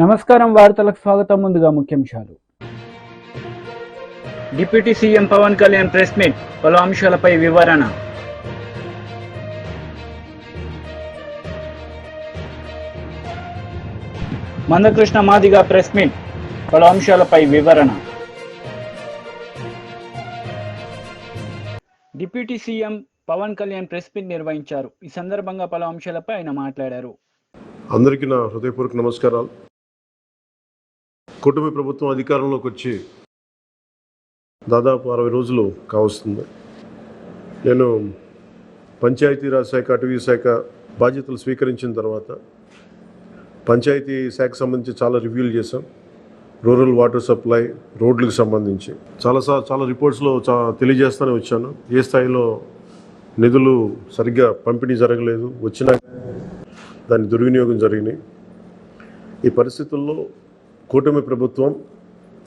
నమస్కారం వార్తలకు స్వాగతం. ముందుగా ముఖ్యాంశాలు. Deputy CM Pawan Kalyan press meet, పలు అంశాలపై వివరణ. మందకృష్ణ మాదిగ ప్రెస్ మీట్, పలు అంశాలపై వివరణ. Deputy CM Pawan Kalyan press meet నిర్వహించారు. ఈ సందర్భంగా పలు అంశాలపై ఆయన మాట్లాడారు. అందరికీ నా హృదయపూర్వక నమస్కారాలు. కూటమి ప్రభుత్వం అధికారంలోకి వచ్చి దాదాపు 60 రోజులు కావస్తుంది. నేను పంచాయతీరాజ్ శాఖ, అటవీ శాఖ బాధ్యతలు స్వీకరించిన తర్వాత పంచాయతీ శాఖకు సంబంధించి చాలా రివ్యూలు చేశాం. రూరల్ వాటర్ సప్లై, రోడ్లకు సంబంధించి చాలా రిపోర్ట్స్లో తెలియజేస్తూనే వచ్చాను. ఏ స్థాయిలో నిధులు సరిగ్గా పంపిణీ జరగలేదు, వచ్చినా దాని దుర్వినియోగం జరిగినాయి. ఈ పరిస్థితుల్లో కూటమి ప్రభుత్వం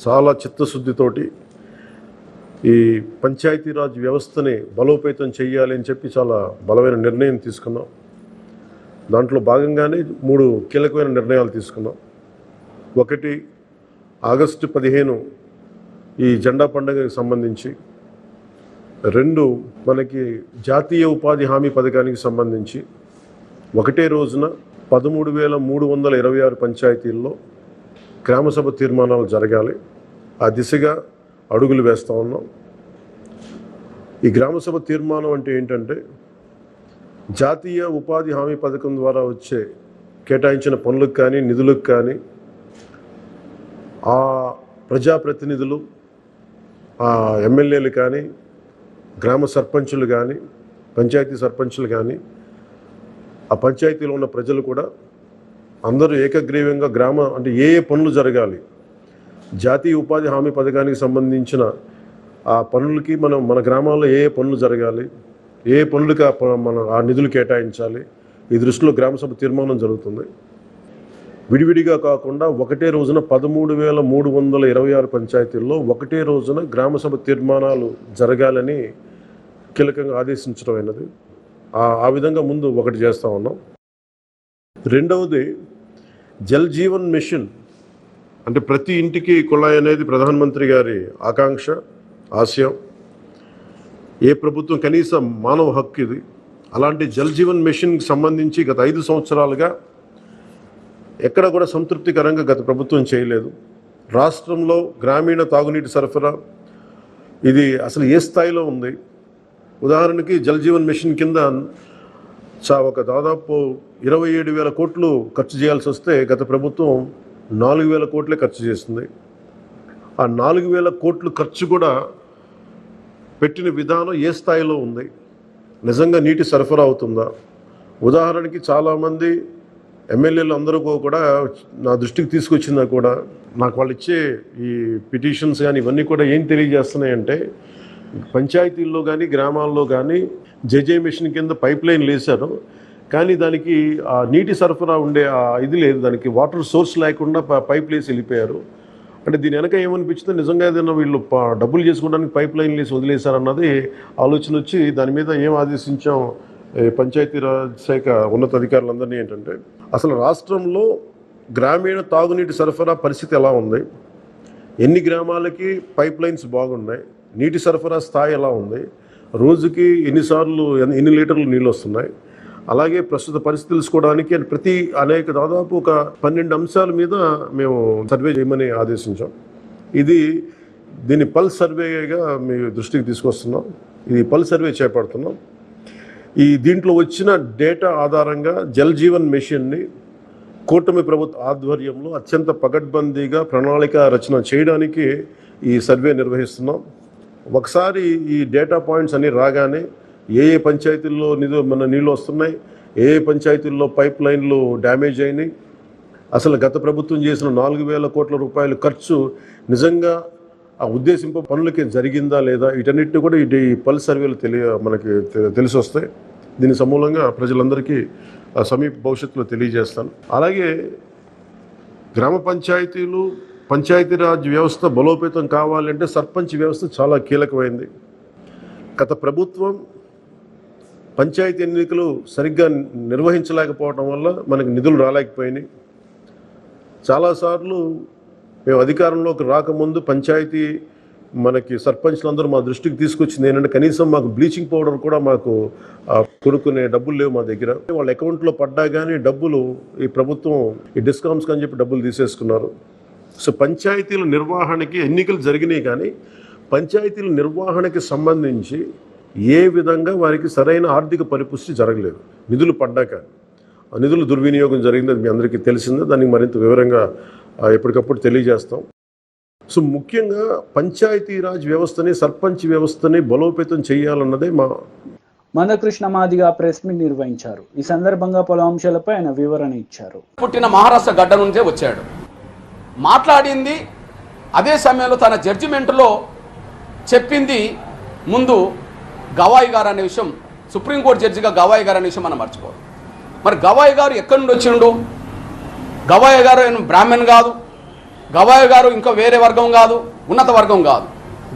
చాలా చిత్తశుద్ధితోటి ఈ పంచాయతీరాజ్ వ్యవస్థని బలోపేతం చేయాలి అని చెప్పి చాలా బలమైన నిర్ణయం తీసుకున్నాం. దాంట్లో భాగంగానే 3 కీలకమైన నిర్ణయాలు తీసుకున్నాం. ఒకటి, ఆగస్టు 15 ఈ జెండా పండుగకి సంబంధించి. 2, మనకి జాతీయ ఉపాధి హామీ పథకానికి సంబంధించి ఒకటే రోజున 13,326 పంచాయతీల్లో గ్రామసభ తీర్మానాలు జరగాలి. ఆ దిశగా అడుగులు వేస్తూ ఉన్నాం. ఈ గ్రామసభ తీర్మానం అంటే ఏంటంటే, జాతీయ ఉపాధి హామీ పథకం ద్వారా వచ్చే కేటాయించిన పనులకు కానీ నిధులకు కానీ ఆ ప్రజాప్రతినిధులు, ఆ ఎమ్మెల్యేలు కానీ, గ్రామ సర్పంచులు కానీ, పంచాయతీ సర్పంచులు కానీ, ఆ పంచాయతీలో ఉన్న ప్రజలు కూడా అందరూ ఏకగ్రీవంగా అంటే ఏ పనులు జరగాలి, జాతీయ ఉపాధి హామీ పథకానికి సంబంధించిన ఆ పనులకి మన గ్రామాల్లో ఏ పనులు జరగాలి, ఏ పనులకి ఆ నిధులు కేటాయించాలి, ఈ దృష్టిలో గ్రామసభ తీర్మానం జరుగుతుంది. విడివిడిగా కాకుండా ఒకటే రోజున 13,326 పంచాయతీల్లో ఒకటే రోజున గ్రామసభ తీర్మానాలు జరగాలని కీలకంగా ఆదేశించడం అయినది. ఆ విధంగా ముందు ఒకటి చేస్తూ ఉన్నాం. రెండవది, జల్ జీవన్ మిషన్, అంటే ప్రతి ఇంటికి కుళాయి అనేది ప్రధానమంత్రి గారి ఆకాంక్ష, ఆశయం. ఏ ప్రభుత్వం కనీస మానవ హక్కు ఇది. అలాంటి జల్ జీవన్ మిషన్కి సంబంధించి గత 5 సంవత్సరాలుగా ఎక్కడ కూడా సంతృప్తికరంగా గత ప్రభుత్వం చేయలేదు. రాష్ట్రంలో గ్రామీణ తాగునీటి సరఫరా ఇది అసలు ఏ స్థాయిలో ఉంది? ఉదాహరణకి జల్ జీవన్ మిషన్ కింద ఒక దాదాపు 27,000 కోట్లు ఖర్చు చేయాల్సి వస్తే గత ప్రభుత్వం 4,000 కోట్లే ఖర్చు చేస్తుంది. ఆ 4,000 కోట్లు ఖర్చు కూడా పెట్టిన విధానం ఏ స్థాయిలో ఉంది? నిజంగా నీటి సరఫరా అవుతుందా? ఉదాహరణకి చాలామంది ఎమ్మెల్యేలు అందరూ కూడా నా దృష్టికి తీసుకొచ్చినా కూడా నాకు వాళ్ళు ఇచ్చే ఈ పిటిషన్స్ కానీ ఇవన్నీ కూడా ఏం తెలియజేస్తున్నాయంటే, పంచాయతీల్లో కానీ గ్రామాల్లో కానీ జేజే మిషన్ కింద పైప్ లైన్లు వేశారు, కానీ దానికి ఆ నీటి సరఫరా ఉండే ఇది లేదు, దానికి వాటర్ సోర్స్ లేకుండా పైప్లు వేసి వెళ్ళిపోయారు. అంటే దీని వెనక ఏమనిపించిందో, నిజంగా ఏదైనా వీళ్ళు డబ్బులు చేసుకోవడానికి పైప్ లైన్లు వేసి వదిలేశారన్నది ఆలోచన వచ్చి దాని మీద ఏం ఆదేశించాం పంచాయతీరాజ్ శాఖ ఉన్నతాధికారులందరినీ ఏంటంటే, అసలు రాష్ట్రంలో గ్రామీణ తాగునీటి సరఫరా పరిస్థితి ఎలా ఉంది, ఎన్ని గ్రామాలకి పైప్ లైన్స్ బాగున్నాయి, నీటి సరఫరా స్థాయి ఎలా ఉంది, రోజుకి ఎన్ని లీటర్లు నీళ్ళు వస్తున్నాయి, అలాగే ప్రస్తుత పరిస్థితి తెలుసుకోవడానికి దాదాపు ఒక 12 అంశాల మీద మేము సర్వే చేయమని ఆదేశించాం. దీన్ని పల్స్ సర్వేగా మీ దృష్టికి తీసుకొస్తున్నాం. ఇది పల్స్ సర్వే చేపడుతున్నాం. దీంట్లో వచ్చిన డేటా ఆధారంగా జల్ జీవన్ మిషన్ని కూటమి ప్రభుత్వ ఆధ్వర్యంలో అత్యంత పకడ్బందీగా ప్రణాళిక రచన చేయడానికి ఈ సర్వే నిర్వహిస్తున్నాం. ఒకసారి ఈ డేటా పాయింట్స్ అన్నీ రాగానే ఏ పంచాయతీల్లో నీళ్ళు వస్తున్నాయి, ఏ పంచాయతీల్లో పైప్ లైన్లు డ్యామేజ్ అయినాయి, అసలు గత ప్రభుత్వం చేసిన 4,000 కోట్ల రూపాయల ఖర్చు నిజంగా ఆ ఉద్దేశింపు పనులకి జరిగిందా లేదా, వీటన్నిటిని కూడా ఈ పల్స్ సర్వేలు మనకి తెలిసి వస్తాయి. దీని సమూలంగా ప్రజలందరికీ సమీప భవిష్యత్తులో తెలియజేస్తాను. అలాగే గ్రామ పంచాయతీలు, పంచాయతీరాజ్ వ్యవస్థ బలోపేతం కావాలంటే సర్పంచ్ వ్యవస్థ చాలా కీలకమైంది. గత ప్రభుత్వం పంచాయతీ ఎన్నికలు సరిగ్గా నిర్వహించలేకపోవడం వల్ల మనకు నిధులు రాలేకపోయినాయి. చాలాసార్లు మేము అధికారంలోకి రాకముందు పంచాయతీ మనకి సర్పంచ్లందరూ మా దృష్టికి తీసుకొచ్చింది ఏంటంటే కనీసం మాకు బ్లీచింగ్ పౌడర్ కూడా మాకు కొనుక్కునే డబ్బులు లేవు మా దగ్గర. వాళ్ళ అకౌంట్లో పడ్డా కానీ డబ్బులు ఈ ప్రభుత్వం ఈ డిస్కౌంట్స్ అని చెప్పి డబ్బులు తీసేసుకున్నారు. సో పంచాయతీల నిర్వహణకి ఎన్నికలు జరిగినాయి కానీ పంచాయతీల నిర్వహణకి సంబంధించి ఏ విధంగా వారికి సరైన ఆర్థిక పరిపుష్టి జరగలేదు. నిధులు పడ్డాక నిధుల దుర్వినియోగం జరిగింది, అది మీ అందరికీ తెలిసిందే. దానికి మరింత వివరంగా ఎప్పటికప్పుడు తెలియజేస్తాం. సో ముఖ్యంగా పంచాయతీరాజ్ వ్యవస్థని సర్పంచ్ వ్యవస్థని బలోపేతం చేయాలన్నదే మా మందకృష్ణ మాదిగా ప్రెస్ మీట్ నిర్వహించారు. ఈ సందర్భంగా పలు అంశాలపై ఆయన వివరణ ఇచ్చారు. పుట్టిన మహారాష్ట్ర గడ్డ నుంచే వచ్చాడు. మాట్లాడింది అదే సమయంలో తన జడ్జిమెంట్లో చెప్పింది ముందు గవాయి గారు అనే విషయం, సుప్రీంకోర్టు జడ్జిగా గవాయి గారు అనే విషయం మనం మర్చిపోవాలి. మరి గవాయి గారు ఎక్కడి నుండి వచ్చిండు? గవాయి గారు బ్రాహ్మణ్ కాదు, గవాయి గారు ఇంకా వేరే వర్గం కాదు, ఉన్నత వర్గం కాదు.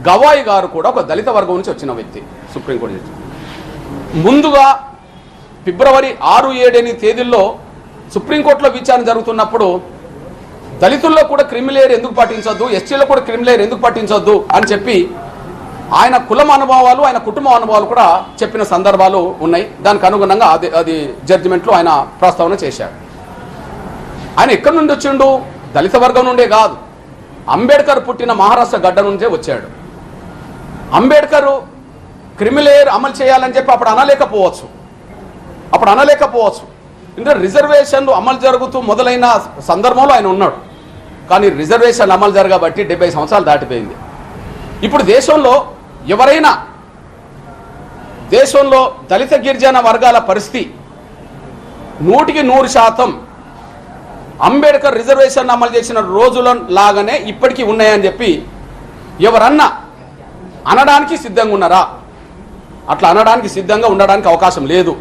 గవాయి గారు కూడా ఒక దళిత వర్గం నుంచి వచ్చిన వ్యక్తి. సుప్రీంకోర్టు జడ్జి ముందుగా ఫిబ్రవరి 6, 7 తేదీల్లో సుప్రీంకోర్టులో విచారణ జరుగుతున్నప్పుడు దళితుల్లో కూడా క్రిమిలేయర్ ఎందుకు పాటించొద్దు, ఎస్టీలో కూడా క్రిమిలేయర్ ఎందుకు పాటించొద్దు అని చెప్పి ఆయన కులం అనుభవాలు, ఆయన కుటుంబ అనుభవాలు కూడా చెప్పిన సందర్భాలు ఉన్నాయి. దానికి అనుగుణంగా అది జడ్జిమెంట్లో ఆయన ప్రస్తావన చేశాడు. ఆయన ఎక్కడి నుండి వచ్చిండు? దళిత వర్గం నుండే కాదు, అంబేద్కర్ పుట్టిన మహారాష్ట్ర గడ్డ నుండే వచ్చాడు. అంబేద్కర్ క్రిమిలేయర్ అమలు చేయాలని చెప్పి అప్పుడు అనలేకపోవచ్చు. ఎందుకంటే రిజర్వేషన్లు అమలు జరుగుతూ మొదలైన సందర్భంలో ఆయన ఉన్నాడు. కానీ రిజర్వేషన్ అమలు జరగబట్టి 70 సంవత్సరాలు దాటిపోయింది. ఇప్పుడు దేశంలో ఎవరైనా దళిత గిరిజన వర్గాల పరిస్థితి 100% అంబేద్కర్ రిజర్వేషన్ అమలు చేసిన రోజుల లాగానే ఇప్పటికీ ఉన్నాయని చెప్పి ఎవరన్నా అనడానికి సిద్ధంగా ఉన్నారా? అట్లా అనడానికి సిద్ధంగా ఉండడానికి అవకాశం లేదు.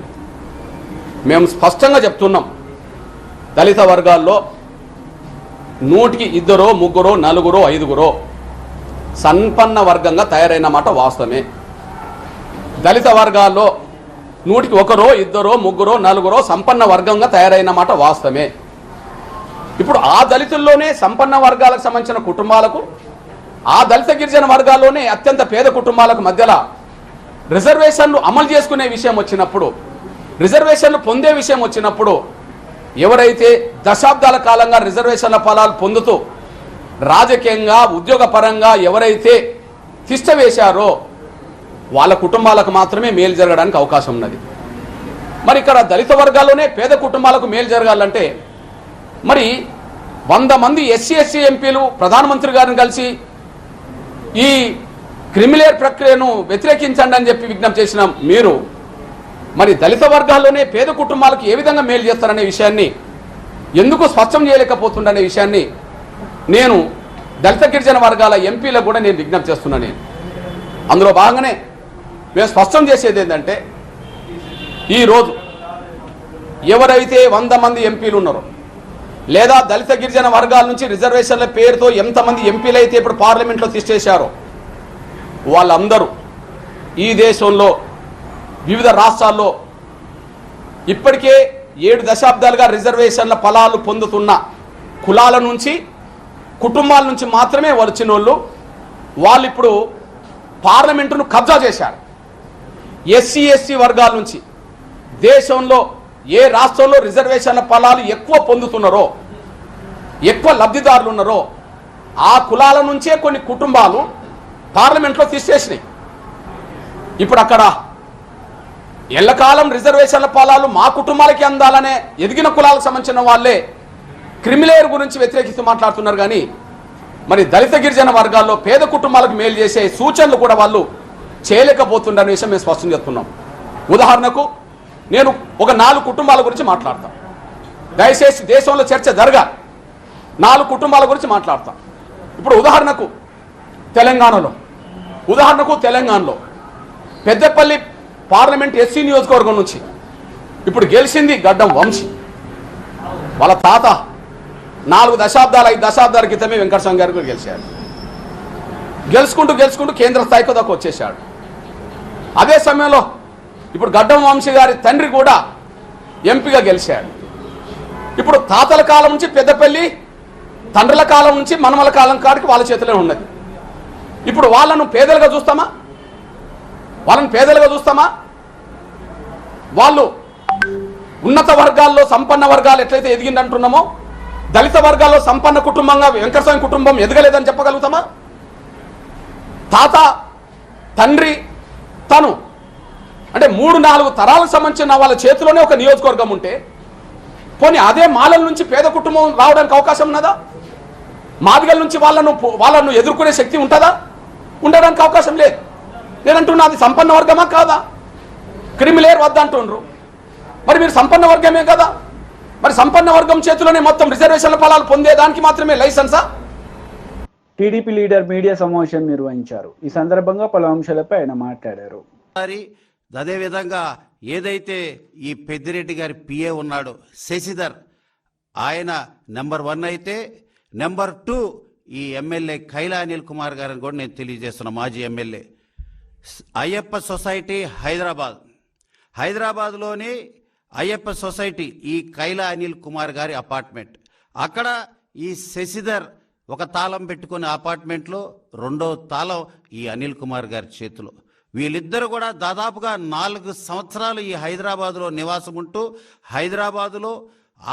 మేము స్పష్టంగా చెప్తున్నాం, దళిత వర్గాల్లో 100కి 2, 3, 4, 5 సంపన్న వర్గంగా తయారైన మాట వాస్తవమే. దళిత వర్గాల్లో 100కి 1, 2, 3, 4 సంపన్న వర్గంగా తయారైన మాట వాస్తవమే. ఇప్పుడు ఆ దళితుల్లోనే సంపన్న వర్గాలకు సంబంధించిన కుటుంబాలకు, ఆ దళిత గిరిజన వర్గాల్లోనే అత్యంత పేద కుటుంబాలకు మధ్యలో రిజర్వేషన్లు అమలు చేసుకునే విషయం వచ్చినప్పుడు, రిజర్వేషన్లు పొందే విషయం వచ్చినప్పుడు ఎవరైతే దశాబ్దాల కాలంగా రిజర్వేషన్ల ఫలాలు పొందుతూ రాజకీయంగా ఉద్యోగపరంగా ఎవరైతే తిష్ట వేశారో వాళ్ళ కుటుంబాలకు మాత్రమే మేలు జరగడానికి అవకాశం ఉన్నది. మరి ఇక్కడ దళిత వర్గాల్లోనే పేద కుటుంబాలకు మేలు జరగాలంటే మరి 100 మంది ఎస్సీ ఎంపీలు ప్రధానమంత్రి గారిని కలిసి ఈ క్రిమిలేయర్ ప్రక్రియను వ్యతిరేకించండి అని చెప్పి విజ్ఞప్తి చేసిన మీరు మరి దళిత వర్గాల్లోనే పేద కుటుంబాలకు ఏ విధంగా మేలు చేస్తారనే విషయాన్ని ఎందుకు స్పష్టం చేయలేకపోతుండనే విషయాన్ని నేను దళిత గిరిజన వర్గాల ఎంపీలకు కూడా నేను విజ్ఞప్తి చేస్తున్నాను. అందులో భాగంగానే మేము స్పష్టం చేసేది ఏంటంటే, ఈరోజు ఎవరైతే 100 మంది ఎంపీలు ఉన్నారో లేదా దళిత గిరిజన వర్గాల నుంచి రిజర్వేషన్ల పేరుతో ఎంతమంది ఎంపీలు అయితే ఇప్పుడు పార్లమెంట్లో తీసేశారో వాళ్ళందరూ ఈ దేశంలో వివిధ రాష్ట్రాల్లో ఇప్పటికే 7 దశాబ్దాలుగా రిజర్వేషన్ల ఫలాలు పొందుతున్న కులాల నుంచి, కుటుంబాల నుంచి మాత్రమే వచ్చిన వాళ్ళు ఇప్పుడు పార్లమెంటును కబ్జా చేశారు. ఎస్సీ వర్గాల నుంచి దేశంలో ఏ రాష్ట్రంలో రిజర్వేషన్ల ఫలాలు ఎక్కువ పొందుతున్నారో, ఎక్కువ లబ్ధిదారులు ఉన్నారో ఆ కులాల నుంచే కొన్ని కుటుంబాలు పార్లమెంట్లో తీసేసినాయి. ఇప్పుడు అక్కడ ఎల్లకాలం రిజర్వేషన్ల ఫలాలు మా కుటుంబాలకి అందాలనే ఎదిగిన కులాలకు సంబంధించిన వాళ్ళే క్రిమిలేయర్ గురించి వ్యతిరేకిస్తూ మాట్లాడుతున్నారు. కానీ మరి దళిత గిరిజన వర్గాల్లో పేద కుటుంబాలకు మేలు చేసే సూచనలు కూడా వాళ్ళు చేయలేకపోతుండనే విషయం మేము స్పష్టం చేస్తున్నాం. ఉదాహరణకు నేను ఒక 4 కుటుంబాల గురించి మాట్లాడతాను. దయచేసి దేశంలో చర్చ జరగాలి. 4 కుటుంబాల గురించి మాట్లాడతాను. ఇప్పుడు ఉదాహరణకు తెలంగాణలో పెద్దపల్లి పార్లమెంట్ ఎస్సీ నియోజకవర్గం నుంచి ఇప్పుడు గెలిచింది గడ్డం వంశీ. వాళ్ళ తాత 4 దశాబ్దాలు 5 దశాబ్దాల క్రితమే వెంకటస్వామి గారు కూడా గెలిచాడు. గెలుచుకుంటూ కేంద్ర స్థాయికి దాకా వచ్చేసాడు. అదే సమయంలో ఇప్పుడు గడ్డం వంశీ గారి తండ్రి కూడా ఎంపీగా గెలిచాడు. ఇప్పుడు తాతల కాలం నుంచి పెద్దపల్లి తండ్రుల కాలం నుంచి మనమల కాలం కాడికి వాళ్ళ చేతిలో ఉన్నది. ఇప్పుడు వాళ్ళను పేదలుగా చూస్తామా? వాళ్ళు ఉన్నత వర్గాల్లో సంపన్న వర్గాలు ఎట్లయితే ఎదిగిందంటున్నామో దళిత వర్గాల్లో సంపన్న కుటుంబంగా వెంకటస్వామి కుటుంబం ఎదగలేదని చెప్పగలుగుతామా? తాత, తండ్రి, తను అంటే 3-4 తరాలకు సంబంధించిన వాళ్ళ చేతిలోనే ఒక నియోజకవర్గం ఉంటే పోనీ అదే మాలల నుంచి పేద కుటుంబం రావడానికి అవకాశం ఉన్నదా? మాదిగల నుంచి వాళ్ళను ఎదుర్కొనే శక్తి ఉంటుందా? ఉండడానికి అవకాశం లేదు. నేనంటున్నా అది సంపన్న వర్గమా కాదా? క్రిమిలేర్ వద్ద అంటుండ్రు. మరి మీరు సంపన్న వర్గమే కదా, మరి సంపన్న వర్గం చేతిలోనే మొత్తం రిజర్వేషన్ల ఫలాలు పొందేదానికి మాత్రమే లైసెన్సా? టీడీపీ లీడర్ మీడియా సమావేశం నిర్వహించారు. ఈ సందర్భంగా పలు అంశాలపై ఆయన మాట్లాడారు. అదేవిధంగా ఏదైతే ఈ పెద్దిరెడ్డి గారి పిఏ ఉన్నాడో శశిధర్, ఆయన నెంబర్ 1 అయితే నెంబర్ 2 ఈ ఎమ్మెల్యే కైలా అనిల్ కుమార్ గారిని కూడా నేను తెలియజేస్తున్నా. మాజీ ఎమ్మెల్యే అయ్యప్ప సొసైటీ హైదరాబాద్లోని అయ్యప్ప సొసైటీ ఈ కైలా అనిల్ కుమార్ గారి అపార్ట్మెంట్. అక్కడ ఈ శశిధర్ ఒక తాళం పెట్టుకునే అపార్ట్మెంట్లో 2వ తాళం ఈ అనిల్ కుమార్ గారి చేతిలో. వీళ్ళిద్దరు కూడా దాదాపుగా 4 సంవత్సరాలు ఈ హైదరాబాదులో నివాసం ఉంటూ హైదరాబాదులో,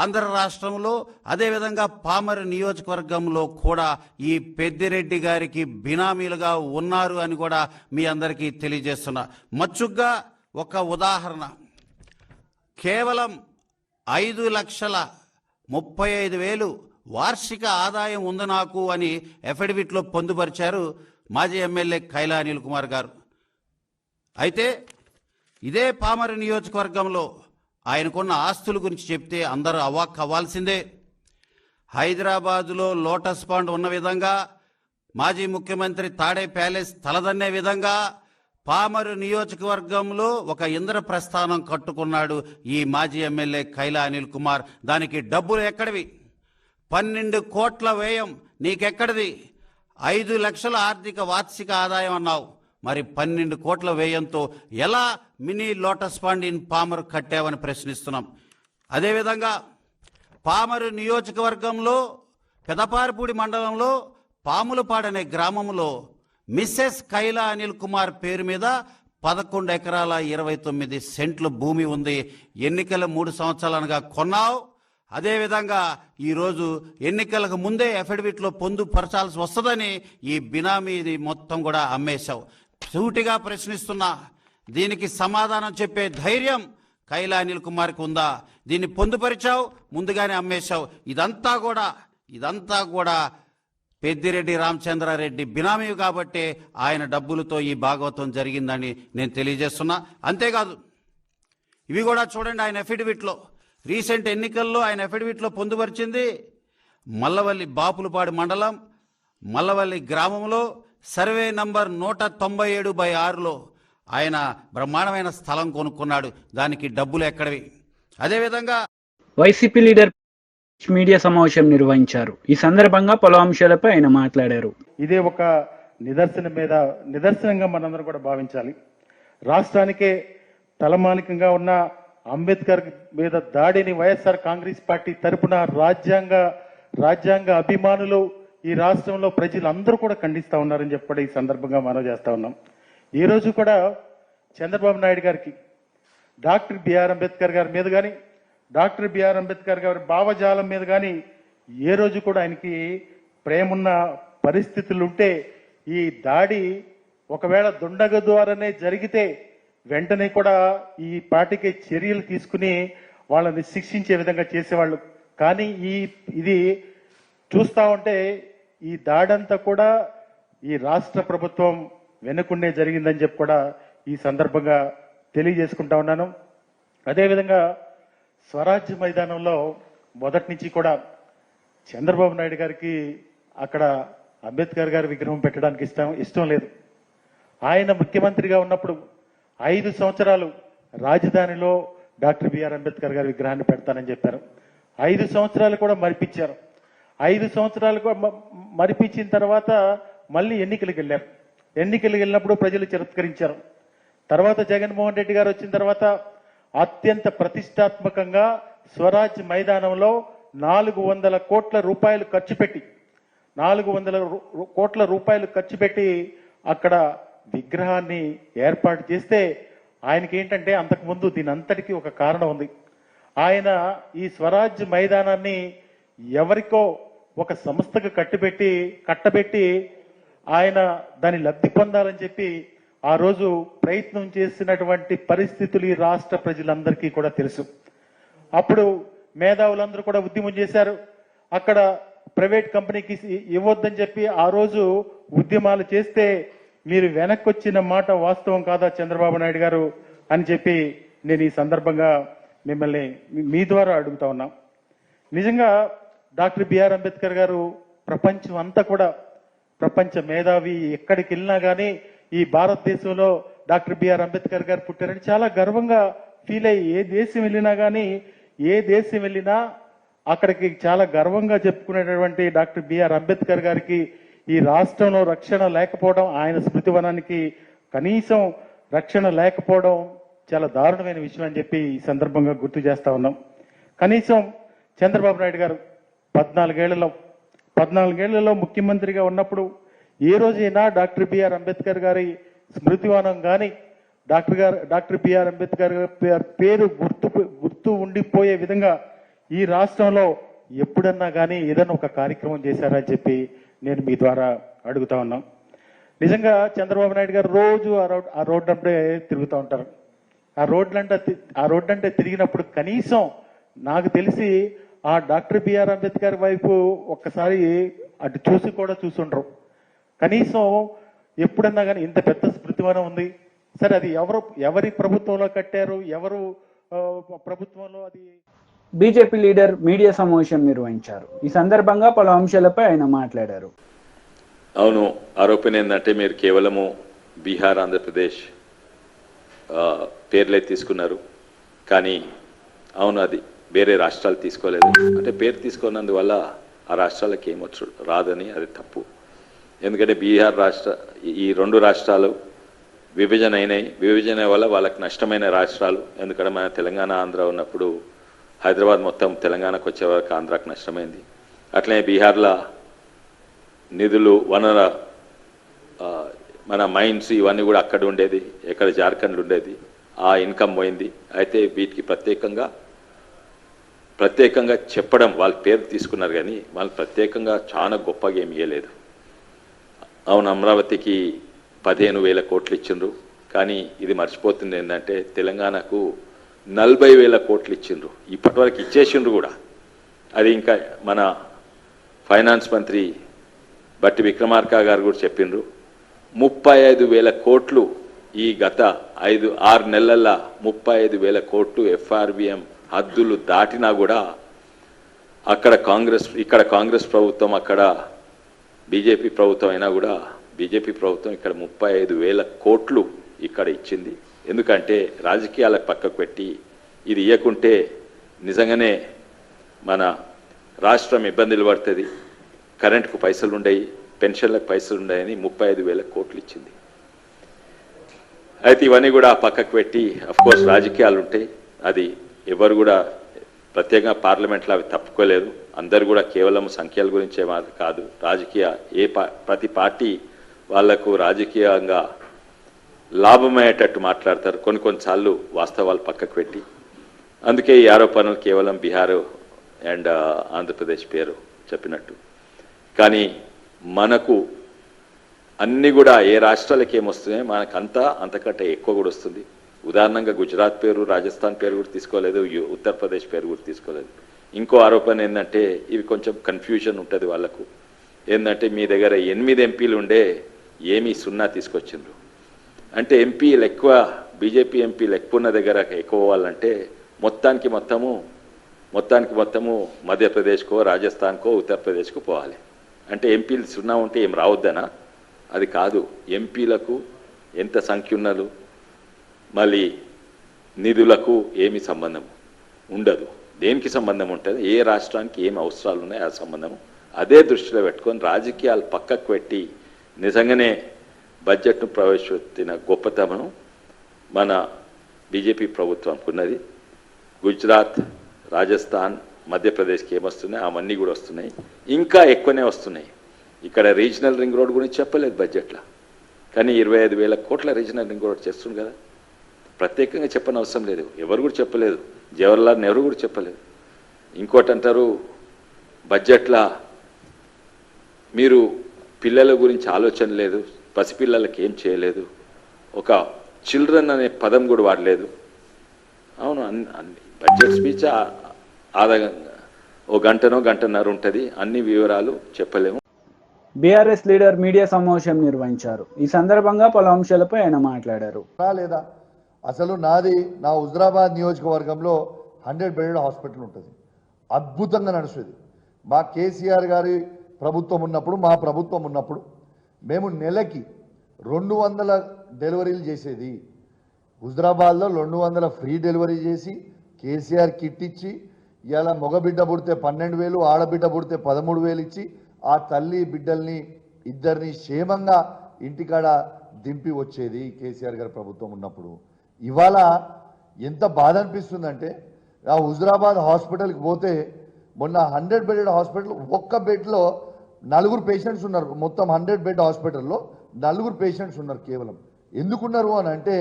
ఆంధ్ర రాష్ట్రంలో, అదేవిధంగా పామర్ నియోజకవర్గంలో కూడా ఈ పెద్దిరెడ్డి గారికి బినామీలుగా ఉన్నారు అని కూడా మీ అందరికీ తెలియజేస్తున్నా. మచ్చుగ్గా ఒక ఉదాహరణ, కేవలం 5,35,000 వార్షిక ఆదాయం ఉంది నాకు అని ఎఫిడవిట్లో పొందుపరిచారు మాజీ ఎమ్మెల్యే కైలా అనిల్ కుమార్ గారు. అయితే ఇదే పామర్ నియోజకవర్గంలో ఆయనకున్న ఆస్తుల గురించి చెప్తే అందరూ అవాక్ అవ్వాల్సిందే. హైదరాబాదులో లోటస్ పాండ్ ఉన్న విధంగా, మాజీ ముఖ్యమంత్రి తాడే ప్యాలెస్ తలదన్నే విధంగా పామరు నియోజకవర్గంలో ఒక ఇంద్రప్రస్థానం కట్టుకున్నాడు ఈ మాజీ ఎమ్మెల్యే కైలా అనిల్ కుమార్. దానికి డబ్బులు ఎక్కడివి? 12 కోట్ల వ్యయం నీకెక్కడిది? 5 లక్షల ఆర్థిక వార్షిక ఆదాయం అన్నావు. మరి 12 కోట్ల వ్యయంతో ఎలా mini lotus pond in Pamarru కట్టావని ప్రశ్నిస్తున్నాం. అదేవిధంగా పామరు నియోజకవర్గంలో పెదపారపూడి మండలంలో పాములపాడనే గ్రామంలో మిస్సెస్ కైలా అనిల్ కుమార్ పేరు మీద 11 ఎకరాల 29 సెంట్ల భూమి ఉంది. ఎన్నికల 3 సంవత్సరాలుగా కొన్నావు. అదేవిధంగా ఈరోజు ఎన్నికలకు ముందే అఫిడవిట్లో పొందుపరచాల్సి వస్తుందని ఈ బినామీది మొత్తం కూడా అమ్మేశావు. సూటిగా ప్రశ్నిస్తున్నా, దీనికి సమాధానం చెప్పే ధైర్యం కైలా అనిల్ కుమార్కి ఉందా? దీన్ని పొందుపరిచావు, ముందుగానే అమ్మేశావు. ఇదంతా కూడా పెద్దిరెడ్డి రామచంద్రారెడ్డి బినామీ కాబట్టి ఆయన డబ్బులతో ఈ భాగవతం జరిగిందని నేను తెలియజేస్తున్నా. అంతేకాదు, ఇవి కూడా చూడండి, ఆయన అఫిడవిట్లో రీసెంట్ ఎన్నికల్లో ఆయన అఫిడవిట్లో పొందుపరిచింది మల్లవల్లి బాపులపాడు మండలం మల్లవల్లి గ్రామంలో సర్వే నంబర్ 197/6లో ఆయన బ్రహ్మాండమైన స్థలం కొనుక్కున్నాడు. దానికి డబ్బులు ఎక్కడివి? అదేవిధంగా వైసీపీ లీడర్ మీడియా సమావేశం నిర్వహించారు. ఈ సందర్భంగా పలు అంశాలపై ఆయన మాట్లాడారు. ఇదే ఒక నిదర్శనంగా మనందరం కూడా భావించాలి. రాష్ట్రానికే తలమానికంగా ఉన్న అంబేద్కర్ మీద దాడిని వైఎస్ఆర్ కాంగ్రెస్ పార్టీ తరపున రాజ్యాంగ అభిమానులు ఈ రాష్ట్రంలో ప్రజలందరూ కూడా ఖండిస్తూ ఉన్నారని చెప్పి ఈ సందర్భంగా మనం చేస్తూ ఉన్నాం. ఈ రోజు కూడా చంద్రబాబు నాయుడు గారికి డాక్టర్ బిఆర్ అంబేద్కర్ గారి మీద కానీ, డాక్టర్ బిఆర్ అంబేద్కర్ గారి భావజాలం మీద కానీ ఏ రోజు కూడా ఆయనకి ప్రేమున్న పరిస్థితులు ఉంటే, ఈ దాడి ఒకవేళ దుండగ ద్వారానే జరిగితే వెంటనే కూడా ఈ పార్టీకి చర్యలు తీసుకుని వాళ్ళని శిక్షించే విధంగా చేసేవాళ్ళు. కానీ ఇది చూస్తూ ఉంటే ఈ దాడంతా కూడా ఈ రాష్ట్ర ప్రభుత్వం వెనుకుండే జరిగిందని చెప్పి కూడా ఈ సందర్భంగా తెలియజేసుకుంటా ఉన్నాను. అదేవిధంగా స్వరాజ్య మైదానంలో మొదటి నుంచి కూడా చంద్రబాబు నాయుడు గారికి అక్కడ అంబేద్కర్ గారి విగ్రహం పెట్టడానికి ఇష్టం లేదు. ఆయన ముఖ్యమంత్రిగా ఉన్నప్పుడు 5 సంవత్సరాలు రాజధానిలో డాక్టర్ బిఆర్ అంబేద్కర్ గారి విగ్రహాన్ని పెడతానని చెప్పారు. 5 సంవత్సరాలు కూడా మరిపించారు. 5 సంవత్సరాలు కూడా మరిపించిన తర్వాత మళ్ళీ ఎన్నికలకు వెళ్ళారు. ఎన్నికలకు వెళ్ళినప్పుడు ప్రజలు తిరస్కరించారు. తర్వాత జగన్మోహన్ రెడ్డి గారు వచ్చిన తర్వాత అత్యంత ప్రతిష్టాత్మకంగా స్వరాజ్ మైదానంలో 400 కోట్ల రూపాయలు ఖర్చు పెట్టి 400 కోట్ల రూపాయలు ఖర్చు పెట్టి అక్కడ విగ్రహాన్ని ఏర్పాటు చేస్తే ఆయనకి ఏంటంటే అంతకుముందు దీని అంతటికీ ఒక కారణం ఉంది. ఆయన ఈ స్వరాజ్ మైదానాన్ని ఎవరికో ఒక సంస్థకు కట్టబెట్టి ఆయన దాని లబ్ధి పొందాలని చెప్పి ఆ రోజు ప్రయత్నం చేసినటువంటి పరిస్థితులు ఈ రాష్ట్ర ప్రజలందరికీ కూడా తెలుసు. అప్పుడు మేధావులందరూ కూడా ఉద్యమం చేశారు. అక్కడ ప్రైవేట్ కంపెనీకి ఇవ్వద్దని చెప్పి ఆ రోజు ఉద్యమాలు చేస్తే మీరు వెనక్కి వచ్చిన మాట వాస్తవం కాదా చంద్రబాబు నాయుడు గారు అని చెప్పి నేను ఈ సందర్భంగా మిమ్మల్ని మీ ద్వారా అడుగుతా ఉన్నా. నిజంగా డాక్టర్ బిఆర్ అంబేద్కర్ గారు ప్రపంచం అంతా కూడా ప్రపంచ మేధావి, ఎక్కడికి వెళ్ళినా కానీ ఈ భారతదేశంలో డాక్టర్ బిఆర్ అంబేద్కర్ గారు పుట్టారని చాలా గర్వంగా ఫీల్ అయ్యి ఏ దేశం వెళ్ళినా అక్కడికి చాలా గర్వంగా చెప్పుకునేటటువంటి డాక్టర్ బిఆర్ అంబేద్కర్ గారికి ఈ రాష్ట్రంలో రక్షణ లేకపోవడం, ఆయన స్మృతివనానికి కనీసం రక్షణ లేకపోవడం చాలా దారుణమైన విషయం అని చెప్పి ఈ సందర్భంగా గుర్తు చేస్తా ఉన్నాం. కనీసం చంద్రబాబు నాయుడు గారు 14 ఏళ్లలో ముఖ్యమంత్రిగా ఉన్నప్పుడు ఏ రోజైనా డాక్టర్ బిఆర్ అంబేద్కర్ గారి స్మృతివనం కానీ డాక్టర్ బిఆర్ అంబేద్కర్ పేరు గుర్తు ఉండిపోయే విధంగా ఈ రాష్ట్రంలో ఎప్పుడన్నా కానీ ఏదైనా ఒక కార్యక్రమం చేశారని చెప్పి నేను మీ ద్వారా అడుగుతా ఉన్నాం. నిజంగా చంద్రబాబు నాయుడు గారు రోజు ఆ రోడ్డు అంటే తిరుగుతూ ఉంటారు. ఆ రోడ్లంటే తిరిగినప్పుడు కనీసం నాకు తెలిసి ఆ డాక్టర్ బిఆర్ అంబేద్కర్ వైపు ఒక్కసారి అటు చూసుండరు. కనీసం ఎప్పుడన్నా కానీ ఇంత పెద్ద స్మృతివనం ఉంది. సరే, అది ఎవరి ప్రభుత్వంలో కట్టారు, ఎవరు ప్రభుత్వంలో అది. బీజేపీ లీడర్ మీడియా సమావేశం నిర్వహించారు. ఈ సందర్భంగా పలు అంశాలపై ఆయన మాట్లాడారు. అవును, ఆరోపణ ఏంటంటే మీరు కేవలము బీహార్, ఆంధ్రప్రదేశ్ పేర్లే తీసుకున్నారు, కానీ అవును అది వేరే రాష్ట్రాలు తీసుకోలేదు. అంటే పేరు తీసుకున్నందువల్ల ఆ రాష్ట్రాలకు ఏమొచ్చు రాదని అది తప్పు. ఎందుకంటే బీహార్ ఈ 2 రాష్ట్రాలు విభజన అయినాయి. విభజన వల్ల వాళ్ళకి నష్టమైన రాష్ట్రాలు. ఎందుకంటే మన తెలంగాణ, ఆంధ్ర ఉన్నప్పుడు హైదరాబాద్ మొత్తం తెలంగాణకు వచ్చే వరకు ఆంధ్రాకు నష్టమైంది. అట్లనే బీహార్లో నిధులు, వనర, మన మైన్స్ ఇవన్నీ కూడా అక్కడ ఉండేది, ఎక్కడ జార్ఖండ్ ఉండేది. ఆ ఇన్కమ్ పోయింది. అయితే వీటికి ప్రత్యేకంగా చెప్పడం, వాళ్ళ పేరు తీసుకున్నారు కానీ వాళ్ళు ప్రత్యేకంగా చాలా గొప్పగా ఏమి ఇవ్వలేదు. అవును, అమరావతికి 15,000 కోట్లు ఇచ్చిండ్రు, కానీ ఇది మర్చిపోతుంది ఏంటంటే తెలంగాణకు 40,000 కోట్లు ఇచ్చిండ్రు. ఇప్పటివరకు ఇచ్చేసిండ్రు కూడా. అది ఇంకా మన ఫైనాన్స్ మంత్రి బట్టి విక్రమార్క గారు కూడా చెప్పిండ్రు. 35,000 కోట్లు ఈ గత 5-6 నెలల్లో 35,000 కోట్లు FRBM హద్దులు దాటినా కూడా ఇక్కడ కాంగ్రెస్ ప్రభుత్వం, అక్కడ బీజేపీ ప్రభుత్వం అయినా కూడా బీజేపీ ప్రభుత్వం ఇక్కడ 35,000 కోట్లు ఇక్కడ ఇచ్చింది. ఎందుకంటే రాజకీయాలకు పక్కకు పెట్టి ఇది ఇవ్వకుంటే నిజంగానే మన రాష్ట్రం ఇబ్బందులు పడుతుంది. కరెంటుకు పైసలు ఉండయి, పెన్షన్లకు పైసలు ఉన్నాయని 35,000 కోట్లు ఇచ్చింది. అయితే ఇవన్నీ కూడా పక్కకు పెట్టి అఫ్కోర్స్ రాజకీయాలు ఉంటాయి. అది ఎవరు కూడా ప్రత్యేకంగా పార్లమెంట్లో అవి తప్పుకోలేదు. అందరు కూడా కేవలం సంఖ్యల గురించే కాదు, ప్రతి పార్టీ వాళ్లకు రాజకీయంగా లాభమయ్యేటట్టు మాట్లాడతారు. కొన్నిసార్లు వాస్తవాలు పక్కకు పెట్టి. అందుకే ఈ ఆరోపణలు కేవలం బీహార్ అండ్ ఆంధ్రప్రదేశ్ పేరు చెప్పినట్టు. కానీ మనకు అన్నీ కూడా ఏ రాష్ట్రాలకి ఏమొస్తున్నాయో మనకు అంతకంటే ఎక్కువ కూడా వస్తుంది. ఉదాహరణంగా గుజరాత్ పేరు, రాజస్థాన్ పేరు కూడా తీసుకోలేదు, ఉత్తరప్రదేశ్ పేరు కూడా తీసుకోలేదు. ఇంకో ఆరోపణ ఏంటంటే ఇవి కొంచెం కన్ఫ్యూజన్ ఉంటుంది వాళ్ళకు. ఏంటంటే మీ దగ్గర 8 ఎంపీలు ఉండే ఏమీ 0 తీసుకొచ్చిండ్రు. అంటే ఎంపీలు ఎక్కువ, బీజేపీ ఎంపీలు ఎక్కువ ఉన్న దగ్గర ఎక్కువ వాళ్ళంటే మొత్తానికి మొత్తము మధ్యప్రదేశ్కో, రాజస్థాన్కో, ఉత్తరప్రదేశ్కో పోవాలి. అంటే ఎంపీలు 0 ఉంటే ఏం రావద్దనా? అది కాదు. ఎంపీలకు ఎంత సంఖ్య ఉన్నది, మళ్ళీ నిధులకు ఏమి సంబంధం ఉండదు. దేనికి సంబంధం ఉంటుంది? ఏ రాష్ట్రానికి ఏమి అవసరాలు ఉన్నాయో ఆ సంబంధము. అదే దృష్టిలో పెట్టుకొని రాజకీయాలు పక్కకు పెట్టి నిజంగానే బడ్జెట్ను ప్రవేశపెట్టిన గొప్పతనం మన బీజేపీ ప్రభుత్వంకు ఉన్నది. గుజరాత్, రాజస్థాన్, మధ్యప్రదేశ్కి ఏమొస్తున్నాయి అవన్నీ కూడా వస్తున్నాయి, ఇంకా ఎక్కువనే వస్తున్నాయి. ఇక్కడ రీజనల్ రింగ్ రోడ్ గురించి చెప్పలేదు బడ్జెట్లో, కానీ 25,000 కోట్ల రీజనల్ రింగ్ రోడ్ చేస్తుంది కదా. ప్రత్యేకంగా చెప్పని అవసరం లేదు, ఎవరు కూడా చెప్పలేదు, జవహర్లాల్ నెహ్రూ కూడా చెప్పలేదు. ఇంకోటి అంటారు బడ్జెట్లో మీరు పిల్లల గురించి ఆలోచన లేదు, పసిపిల్లలకి ఏం చేయలేదు, ఒక చిల్డ్రన్ అనే పదం కూడా వాడలేదు. అవును, బడ్జెట్ స్పీచ్ ఓ గంటన్నర ఉంటుంది, అన్ని వివరాలు చెప్పలేము. బీఆర్ఎస్ లీడర్ మీడియా సమావేశం నిర్వహించారు. ఈ సందర్భంగా పలు అంశాలపై ఆయన మాట్లాడారు. లేదా అసలు నా హుజరాబాద్ నియోజకవర్గంలో 100 బెడెడ్ హాస్పిటల్ ఉంటుంది, అద్భుతంగా నడుస్తుంది. మా కేసీఆర్ గారి ప్రభుత్వం ఉన్నప్పుడు, మా ప్రభుత్వం ఉన్నప్పుడు మేము నెలకి 200 డెలివరీలు చేసేది. హుజరాబాద్లో 200 ఫ్రీ డెలివరీ చేసి కేసీఆర్ కిట్ ఇచ్చి, ఇలా మగబిడ్డ పుడితే 12,000, ఆడబిడ్డ పుడితే 13,000 ఇచ్చి ఆ తల్లి బిడ్డల్ని ఇద్దరిని క్షేమంగా ఇంటికాడ దింపి వచ్చేది కేసీఆర్ గారి ప్రభుత్వం ఉన్నప్పుడు. ఇవాళ ఎంత బాధ అనిపిస్తుందంటే, ఆ హుజరాబాద్ హాస్పిటల్కి పోతే మొన్న 100 బెడెడ్ హాస్పిటల్, ఒక్క బెడ్లో 4 పేషెంట్స్ ఉన్నారు. మొత్తం 100 బెడ్ హాస్పిటల్లో 4 పేషెంట్స్ ఉన్నారు కేవలం. ఎందుకున్నారు అని అంటే,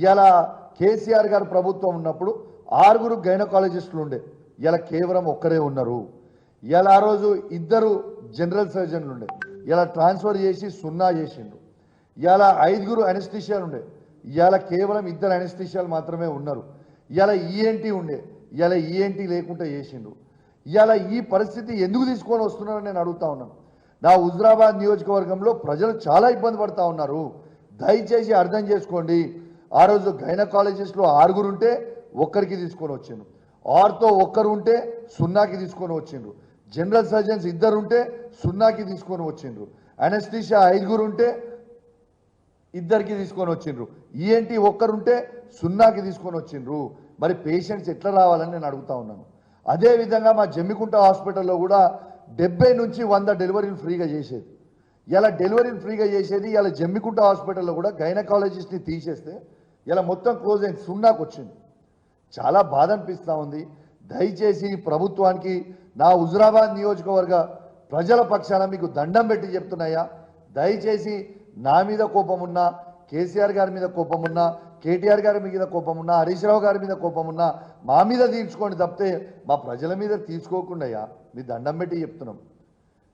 ఇలా కేసీఆర్ గారి ప్రభుత్వం ఉన్నప్పుడు 6 గైనకాలజిస్టులు ఉండే, ఇలా కేవలం ఒక్కరే ఉన్నారు. ఇలా ఆ రోజు 2 జనరల్ సర్జన్లు ఉండే, ఇలా ట్రాన్స్ఫర్ చేసి 0 చేసిండు. ఇలా 5 అనెస్థిషియాలు ఉండే, ఇలా కేవలం 2 అనెస్థిషియాలు మాత్రమే ఉన్నారు. ఇలా ఈఎన్టీ ఉండే, ఇలా ఈఎన్టీ లేకుండా చేసిండు. ఇలా ఈ పరిస్థితి ఎందుకు తీసుకొని వస్తున్నారని నేను అడుగుతా ఉన్నాను. నా హుజరాబాద్ నియోజకవర్గంలో ప్రజలు చాలా ఇబ్బంది పడుతూ ఉన్నారు. దయచేసి అర్థం చేసుకోండి. ఆ రోజు గైనకాలజిస్టులు 6 ఉంటే 1కి తీసుకొని వచ్చిండ్రు, ఆర్తో 1 ఉంటే 0కి తీసుకొని వచ్చిండ్రు, జనరల్ సర్జన్స్ 2 ఉంటే 0కి తీసుకొని వచ్చిండ్రు, అనెస్థిషియా 5 ఉంటే 2కి తీసుకొని వచ్చిండ్రు, ఈఎన్టీ 1 ఉంటే 0కి తీసుకొని వచ్చిండ్రు. మరి పేషెంట్స్ ఎట్లా రావాలని నేను అడుగుతా ఉన్నాను. అదేవిధంగా మా జమ్మికుంట హాస్పిటల్లో కూడా 70 నుంచి 100 డెలివరీలు ఫ్రీగా చేసేది. ఇలా డెలివరీలు ఫ్రీగా చేసేది. ఇలా జమ్మికుంట హాస్పిటల్లో కూడా గైనకాలజిస్ట్ని తీసేస్తే ఇలా మొత్తం క్లోజ్ అయింది, 0కి వచ్చింది. చాలా బాధ అనిపిస్తూ ఉంది. దయచేసి ప్రభుత్వానికి నా హుజరాబాద్ నియోజకవర్గ ప్రజల పక్షాన మీకు దండం పెట్టి చెప్తున్నాయా, దయచేసి నా మీద కోపం ఉన్నా, కేసీఆర్ గారి మీద కోపం ఉన్నా, కేటీఆర్ గారి మీద కోపం ఉన్నా, హరీష్ రావు గారి మీద కోపం ఉన్నా మా మీద తీర్చుకోండి తప్పితే మా ప్రజల మీద తీర్చుకోకుండా మీ దండం పెట్టి చెప్తున్నాం.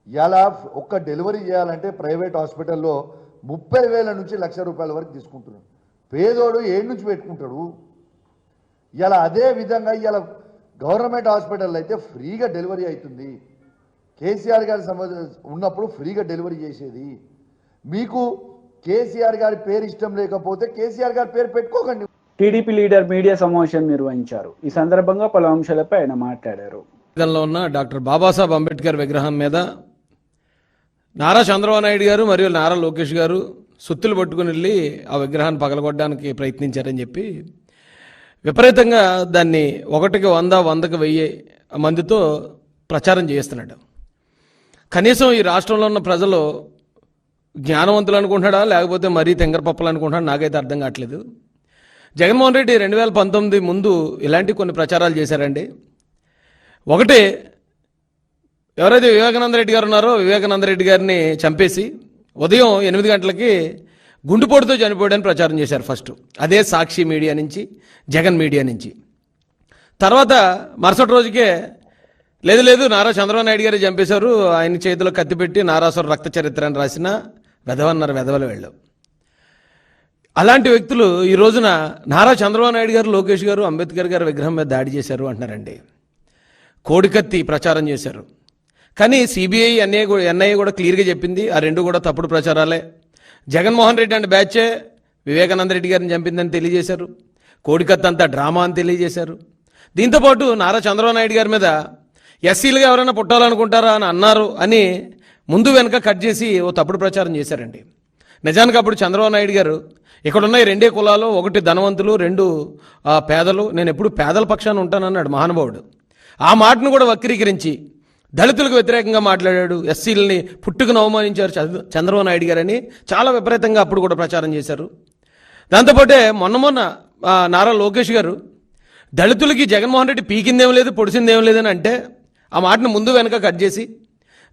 ఇలా ఒక్క డెలివరీ చేయాలంటే ప్రైవేట్ హాస్పిటల్లో 30,000 నుంచి ₹1,00,000 వరకు తీసుకుంటున్నాడు. పేదోడు ఏడు నుంచి పెట్టుకుంటాడు. ఇలా అదే విధంగా ఇలా గవర్నమెంట్ హాస్పిటల్లో అయితే ఫ్రీగా డెలివరీ అవుతుంది. కేసీఆర్ గారి ఉన్నప్పుడు ఫ్రీగా డెలివరీ చేసేది. మీకు కేసీఆర్ గారి పేరు ఇష్టం లేకపోతే కేసీఆర్ గారి పేరు పెట్టుకోకండి. టీడీపీ లీడర్ మీడియా సమావేశం నిర్వహించారు. ఈ సందర్భంగా పలు అంశాలపై ఆయన మాట్లాడారు. ఉన్న డాక్టర్ బాబాసాహెబ్ అంబేద్కర్ విగ్రహం మీద నారా చంద్రబాబు నాయుడు గారు మరియు నారా లోకేష్ గారు సుత్తులు పట్టుకుని వెళ్ళి ఆ విగ్రహాన్ని పగలగొట్టడానికి ప్రయత్నించారని చెప్పి విపరీతంగా దాన్ని 1కి 100, 100కి 1000 మందితో ప్రచారం చేస్తున్నాడు. కనీసం ఈ రాష్ట్రంలో ఉన్న ప్రజలు జ్ఞానవంతులు అనుకుంటాడా లేకపోతే మరీ తెంగరపప్పలు అనుకుంటాడా నాకైతే అర్థం కావట్లేదు. జగన్మోహన్ రెడ్డి 2019 ముందు ఇలాంటి కొన్ని ప్రచారాలు చేశారండి. ఒకటి, ఎవరైతే వివేకానంద రెడ్డి గారు ఉన్నారో వివేకానంద రెడ్డి గారిని చంపేసి ఉదయం 8 గంటలకి గుండెపోటుతో చనిపోయాడని ప్రచారం చేశారు ఫస్ట్. అదే సాక్షి మీడియా నుంచి, జగన్ మీడియా నుంచి. తర్వాత మరుసటి రోజుకే లేదు నారా చంద్రబాబు నాయుడు గారు చంపేశారు, ఆయన చేతిలో కత్తిపెట్టి నారాసుర రక్త చరిత్ర అని రాసిన వెధవన్నారు వెధవల వెళ్ళు. అలాంటి వ్యక్తులు ఈ రోజున నారా చంద్రబాబు నాయుడు గారు, లోకేష్ గారు అంబేద్కర్ గారి విగ్రహం మీద దాడి చేశారు అంటున్నారండి. కోడికత్తి ప్రచారం చేశారు. కానీ సిబిఐ ఎన్ఐఏ కూడా క్లియర్గా చెప్పింది ఆ 2 కూడా తప్పుడు ప్రచారాలే. జగన్మోహన్ రెడ్డి అంటే బ్యాచే వివేకానంద రెడ్డి గారిని చంపిందని తెలియజేశారు. కోడికత్తి అంతా డ్రామా అని తెలియజేశారు. దీంతోపాటు నారా చంద్రబాబు నాయుడు గారి మీద ఎస్సీలుగా ఎవరైనా పుట్టాలనుకుంటారా అని అన్నారు అని ముందు వెనక కట్ చేసి ఓ తప్పుడు ప్రచారం చేశారండి. నిజానికి అప్పుడు చంద్రబాబు నాయుడు గారు ఇక్కడున్న 2 కులాలు, 1 ధనవంతులు, 2 పేదలు, నేను ఎప్పుడు పేదల పక్షాన ఉంటానన్నాడు మహానుభావుడు. ఆ మాటను కూడా వక్రీకరించి దళితులకు వ్యతిరేకంగా మాట్లాడాడు. ఎస్సీలని పుట్టుకుని అవమానించారు చంద్రబాబు నాయుడు గారని చాలా విపరీతంగా అప్పుడు కూడా ప్రచారం చేశారు. దాంతోపాటే మొన్న నారా లోకేష్ గారు దళితులకి జగన్మోహన్ రెడ్డి పీకిందేం లేదు పొడిసిందేం లేదని అంటే ఆ మాటను ముందు వెనక కట్ చేసి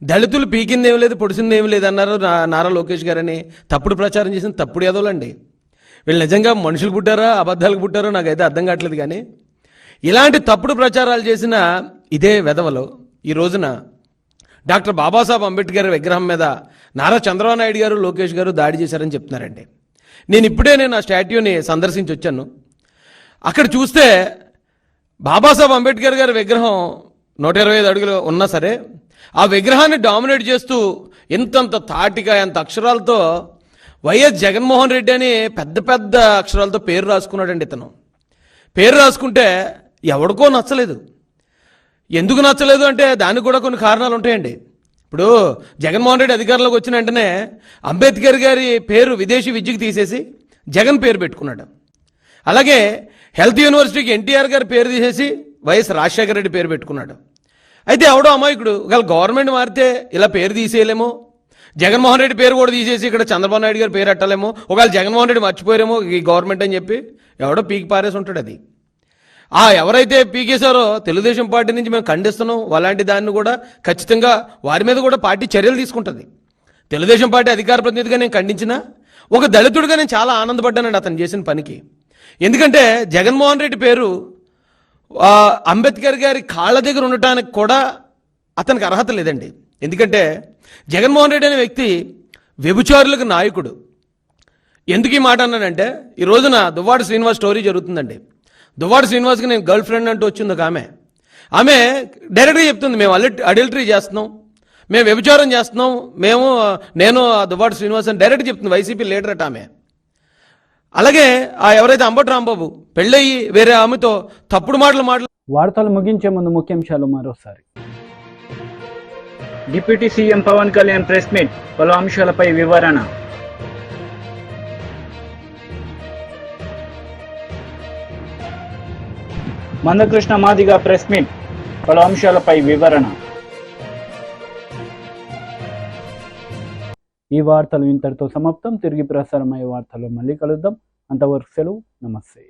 దళితులు పీకిందేం లేదు పొడిసిందేం లేదన్నారు నారా లోకేష్ గారని తప్పుడు ప్రచారం చేసిన తప్పుడు ఎదవలండి. వీళ్ళు నిజంగా మనుషులు పుట్టారా అబద్ధాలకు పుట్టారో నాకైతే అర్థం కావట్లేదు. కానీ ఇలాంటి తప్పుడు ప్రచారాలు చేసిన ఇదే వెధవలు ఈ రోజున డాక్టర్ బాబాసాహెబ్ అంబేద్కర్ విగ్రహం మీద నారా చంద్రబాబు నాయుడు గారు లోకేష్ గారు దాడి చేశారని చెప్తున్నారండి. నేను ఆ స్టాట్యూని సందర్శించి వచ్చాను. అక్కడ చూస్తే బాబాసాహెబ్ అంబేద్కర్ గారి విగ్రహం 125 అడుగులు ఉన్నా సరే ఆ విగ్రహాన్ని డామినేట్ చేస్తూ ఇంతంత తాటిగా ఎంత అక్షరాలతో వైఎస్ జగన్మోహన్ రెడ్డి అని పెద్ద పెద్ద అక్షరాలతో పేరు రాసుకున్నాడండి. ఇతను పేరు రాసుకుంటే ఎవడికో నచ్చలేదు. ఎందుకు నచ్చలేదు అంటే దానికి కూడా కొన్ని కారణాలు ఉంటాయండి. ఇప్పుడు జగన్మోహన్ రెడ్డి అధికారంలోకి వచ్చిన వెంటనే అంబేద్కర్ గారి పేరు విదేశీ విద్యకు తీసేసి జగన్ పేరు పెట్టుకున్నాడు. అలాగే హెల్త్ యూనివర్సిటీకి ఎన్టీఆర్ గారి పేరు తీసేసి వైఎస్ రాజశేఖర రెడ్డి పేరు పెట్టుకున్నాడు. అయితే ఎవడో అమాయకుడు ఒకవేళ గవర్నమెంట్ మారితే ఇలా పేరు తీసేయలేమో, జగన్మోహన్ రెడ్డి పేరు కూడా తీసేసి ఇక్కడ చంద్రబాబు నాయుడు గారి పేరు పెట్టలేమో, ఒకవేళ జగన్మోహన్ రెడ్డి మర్చిపోయారేమో ఈ గవర్నమెంట్ అని చెప్పి ఎవడో పీకి పారేసి ఉంటాడు. అది ఎవరైతే పీకేశారో తెలుగుదేశం పార్టీ నుంచి మేము ఖండిస్తున్నాం. అలాంటి దాన్ని కూడా ఖచ్చితంగా వారి మీద కూడా పార్టీ చర్యలు తీసుకుంటుంది. తెలుగుదేశం పార్టీ అధికార ప్రతినిధిగా నేను ఖండించినా ఒక దళితుడిగా నేను చాలా ఆనందపడ్డానండి అతను చేసిన పనికి. ఎందుకంటే జగన్మోహన్ రెడ్డి పేరు అంబేద్కర్ గారి కాళ్ళ దగ్గర ఉండటానికి కూడా అతనికి అర్హత లేదండి. ఎందుకంటే జగన్మోహన్ రెడ్డి అనే వ్యక్తి వ్యభిచారులకు నాయకుడు. ఎందుకు ఈ మాట అన్నానంటే ఈ రోజున దువ్వాడ శ్రీనివాస్ స్టోరీ జరుగుతుందండి. దువ్వాడ శ్రీనివాస్కి నేను గర్ల్ ఫ్రెండ్ అంటూ వచ్చింది ఒక ఆమె డైరెక్ట్గా చెప్తుంది, మేము అడల్టరీ చేస్తున్నాం, మేము వ్యభిచారం చేస్తున్నాం, నేను దువ్వాడ శ్రీనివాస్ అని డైరెక్ట్ చెప్తుంది. వైసీపీ లీడర్ అట ఆమె. అలాగే ఎవరైతే అంబటి రాంబాబు పెళ్ళయి వేరే ఆమెతో తప్పుడు మాటలు వార్తలు ముగించే ముందు ముఖ్యాంశాలు మరోసారి. Deputy CM Pawan Kalyan press meet, పలు అంశాలపై వివరణ. మందకృష్ణ మాదిగ ప్రెస్ మీట్, పలు అంశాలపై వివరణ. ఈ వార్తలు ఇంతటితో సమాప్తం. తిరిగి ప్రసారమయ్యే వార్తల్లో మళ్ళీ కలుద్దాం. అంతవరకు సెలవు. నమస్తే.